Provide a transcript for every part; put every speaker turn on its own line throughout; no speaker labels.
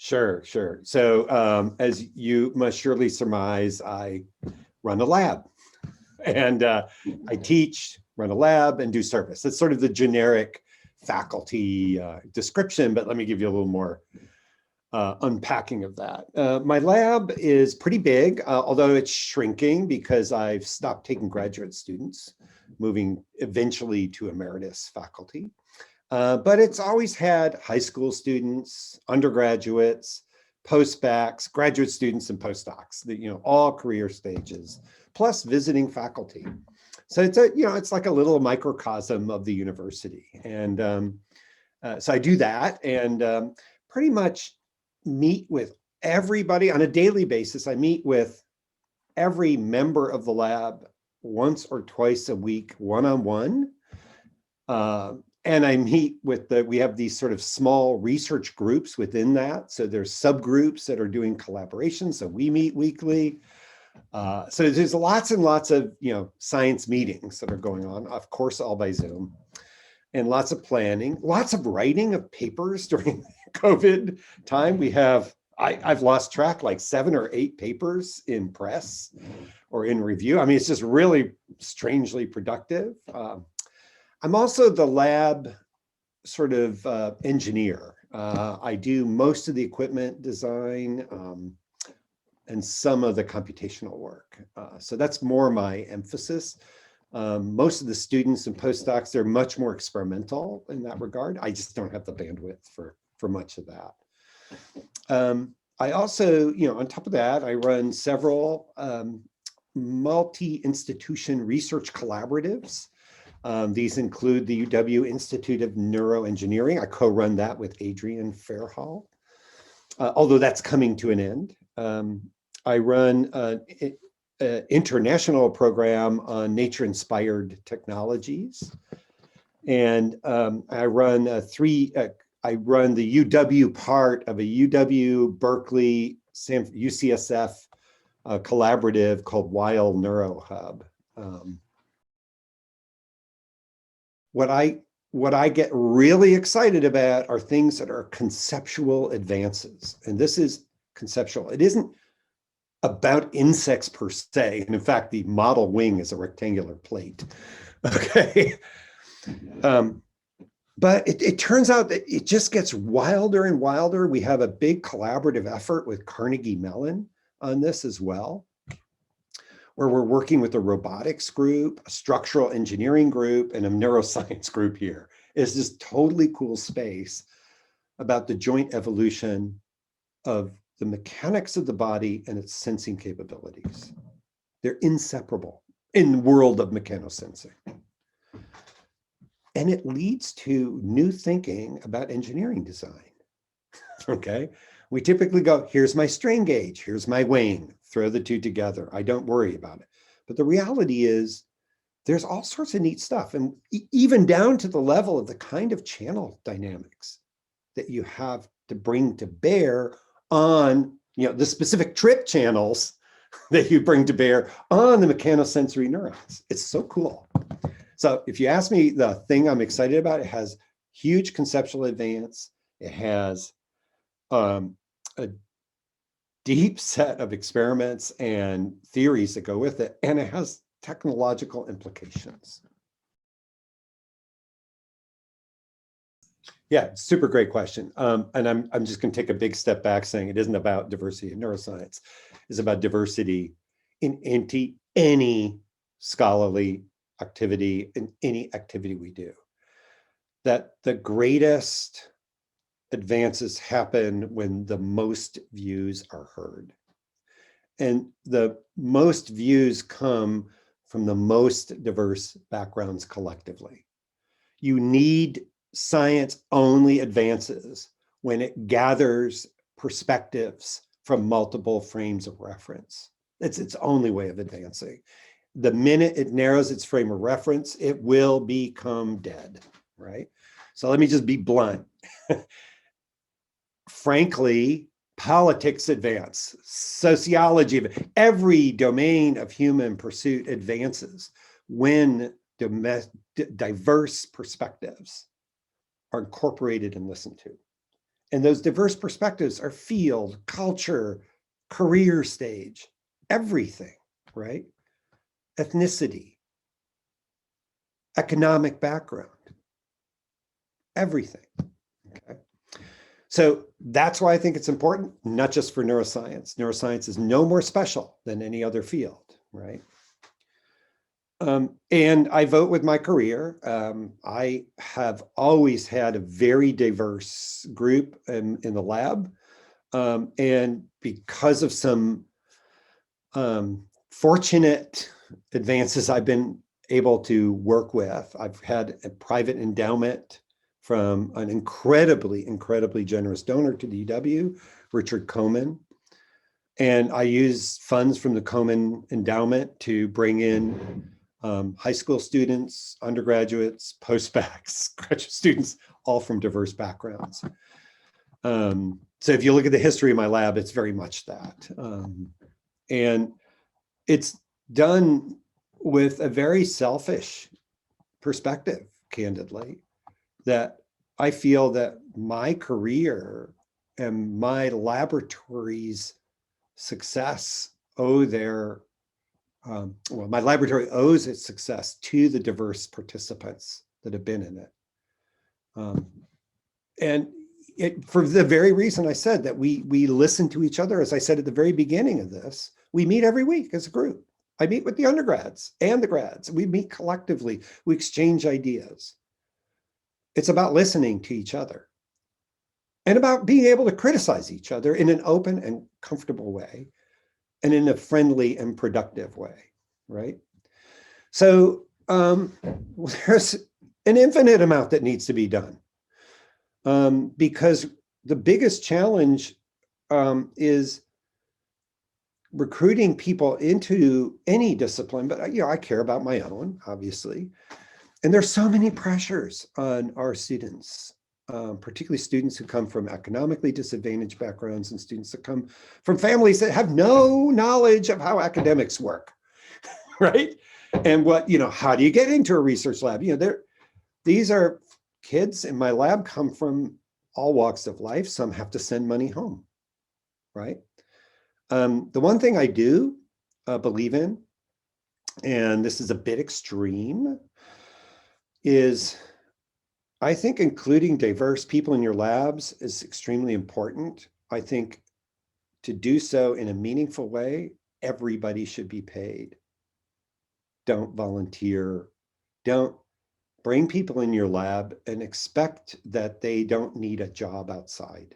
Sure, sure. So as you must surely surmise, I run a lab and I teach, run a lab, and do service. That's sort of the generic faculty description, but let me give you a little more unpacking of that. My lab is pretty big, although it's shrinking because I've stopped taking graduate students, moving eventually to emeritus faculty. But it's always had high school students, undergraduates, postbacks, graduate students, and postdocs, all career stages, plus visiting faculty. So it's it's like a little microcosm of the university. And so I do that and pretty much meet with everybody on a daily basis. I meet with every member of the lab once or twice a week, one-on-one. And I meet with we have these sort of small research groups within that. So there's subgroups that are doing collaboration. So we meet weekly. So there's lots and lots of, science meetings that are going on, of course, all by Zoom, and lots of planning, lots of writing of papers during COVID time. I've lost track, like 7 or 8 papers in press or in review. I mean, it's just really strangely productive. I'm also the lab sort of engineer. I do most of the equipment design and some of the computational work. So that's more my emphasis. Most of the students and postdocs, they're much more experimental in that regard. I just don't have the bandwidth for much of that. I also, on top of that, I run several multi-institution research collaboratives. These include the UW Institute of Neuroengineering. I co-run that with Adrian Fairhall, although that's coming to an end. I run an international program on nature-inspired technologies. And I run I run the UW part of a UW Berkeley UCSF collaborative called Wild Neuro Hub. What I get really excited about are things that are conceptual advances. And this is conceptual. It isn't about insects per se. And in fact, the model wing is a rectangular plate. Okay. But it turns out that it just gets wilder and wilder. We have a big collaborative effort with Carnegie Mellon on this as well, where we're working with a robotics group, a structural engineering group, and a neuroscience group here. It's this totally cool space about the joint evolution of the mechanics of the body and its sensing capabilities. They're inseparable in the world of mechanosensing. And it leads to new thinking about engineering design, okay? We typically go, here's my strain gauge, here's my weighing, throw the two together. I don't worry about it. But the reality is there's all sorts of neat stuff, and even down to the level of the kind of channel dynamics that you have to bring to bear on the specific trip channels that you bring to bear on the mechanosensory neurons. It's so cool. So if you ask me the thing I'm excited about, it has huge conceptual advance. It has a deep set of experiments and theories that go with it, and it has technological implications. Yeah, super great question. And I'm just going to take a big step back saying it isn't about diversity in neuroscience. It's about diversity in any scholarly activity, in any activity we do. That the greatest advances happen when the most views are heard. And the most views come from the most diverse backgrounds collectively. You need science only advances when it gathers perspectives from multiple frames of reference. It's its only way of advancing. The minute it narrows its frame of reference, it will become dead, right? So let me just be blunt. Frankly, politics advance, sociology, every domain of human pursuit advances when diverse perspectives are incorporated and listened to. And those diverse perspectives are field, culture, career stage, everything, right? Ethnicity, economic background, everything. Okay. So that's why I think it's important, not just for neuroscience. Neuroscience is no more special than any other field, right? And I vote with my career. I have always had a very diverse group in the lab. And because of some fortunate advances I've been able to work with, I've had a private endowment from an incredibly generous donor to the UW, Richard Komen. And I use funds from the Komen endowment to bring in high school students, undergraduates, postbacs, graduate students, all from diverse backgrounds. So if you look at the history of my lab, it's very much that. And it's done with a very selfish perspective, candidly, that I feel that my career and my laboratory's success owe their, well, my laboratory owes its success to the diverse participants that have been in it. And for the very reason I said that we listen to each other, as I said at the very beginning of this, we meet every week as a group. I meet with the undergrads and the grads. We meet collectively. We exchange ideas. It's about listening to each other and about being able to criticize each other in an open and comfortable way and in a friendly and productive way, right? So there's an infinite amount that needs to be done because the biggest challenge is recruiting people into any discipline, but I care about my own, obviously. And there's so many pressures on our students, particularly students who come from economically disadvantaged backgrounds and students that come from families that have no knowledge of how academics work, right? And how do you get into a research lab? These are kids in my lab come from all walks of life. Some have to send money home, right? The one thing I do believe in, and this is a bit extreme, is I think including diverse people in your labs is extremely important. I think to do so in a meaningful way, everybody should be paid. Don't volunteer. Don't bring people in your lab and expect that they don't need a job outside.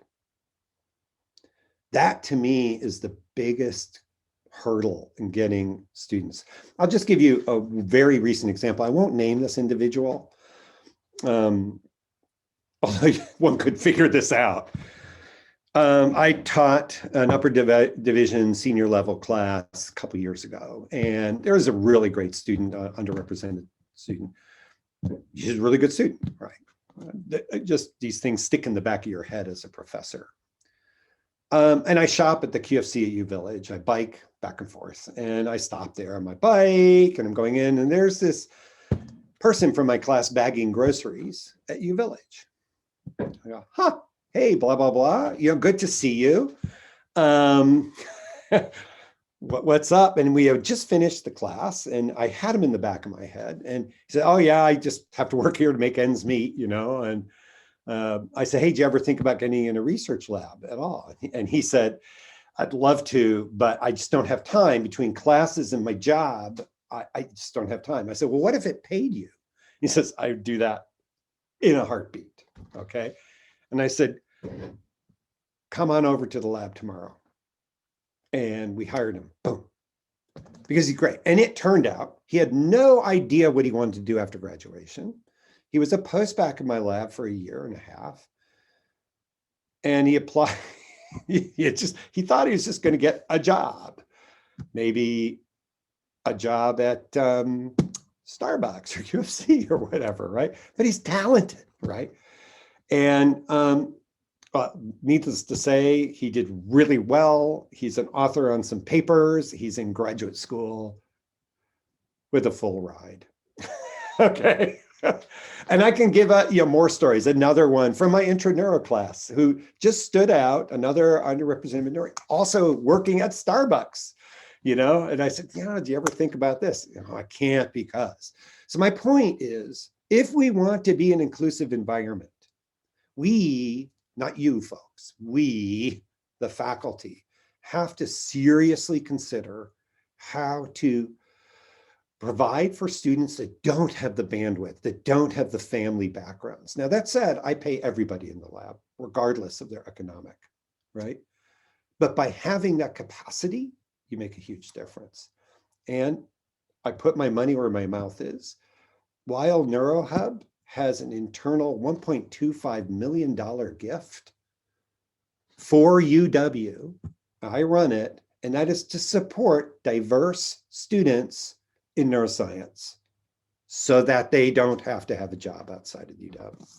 That to me is the biggest hurdle in getting students. I'll just give you a very recent example. I won't name this individual. Although one could figure this out. I taught an upper division senior level class a couple years ago, and there was a really great student, underrepresented student. She's a really good student, right? Just these things stick in the back of your head as a professor. And I shop at the QFC at U Village. I bike back and forth, and I stop there on my bike, and I'm going in, and there's this person from my class bagging groceries at U Village. I go, hey, blah, blah, blah. Good to see you. What's up? And we have just finished the class, and I had him in the back of my head. And he said, oh, yeah, I just have to work here to make ends meet, And I said, hey, did you ever think about getting in a research lab at all? And he said, I'd love to, but I just don't have time between classes and my job. I just don't have time. I said, well, what if it paid you? He says, I would do that in a heartbeat. Okay. And I said, come on over to the lab tomorrow. And we hired him, boom, because he's great. And it turned out he had no idea what he wanted to do after graduation. He was a postback in my lab for 1.5 years. And he applied, he thought he was just going to get a job, maybe a job at Starbucks or UFC or whatever, right? But he's talented, right? And needless to say, he did really well. He's an author on some papers. He's in graduate school with a full ride. Okay. And I can give more stories. Another one from my intro neuro class who just stood out, another underrepresented minority, also working at Starbucks, and I said, do you ever think about this? I can't because. So my point is, if we want to be an inclusive environment, we, not you folks, we, the faculty, have to seriously consider how to provide for students that don't have the bandwidth, that don't have the family backgrounds. Now, that said, I pay everybody in the lab, regardless of their economic, right? But by having that capacity, you make a huge difference. And I put my money where my mouth is. While NeuroHub has an internal $1.25 million gift for UW, I run it, and that is to support diverse students in neuroscience so that they don't have to have a job outside of UW.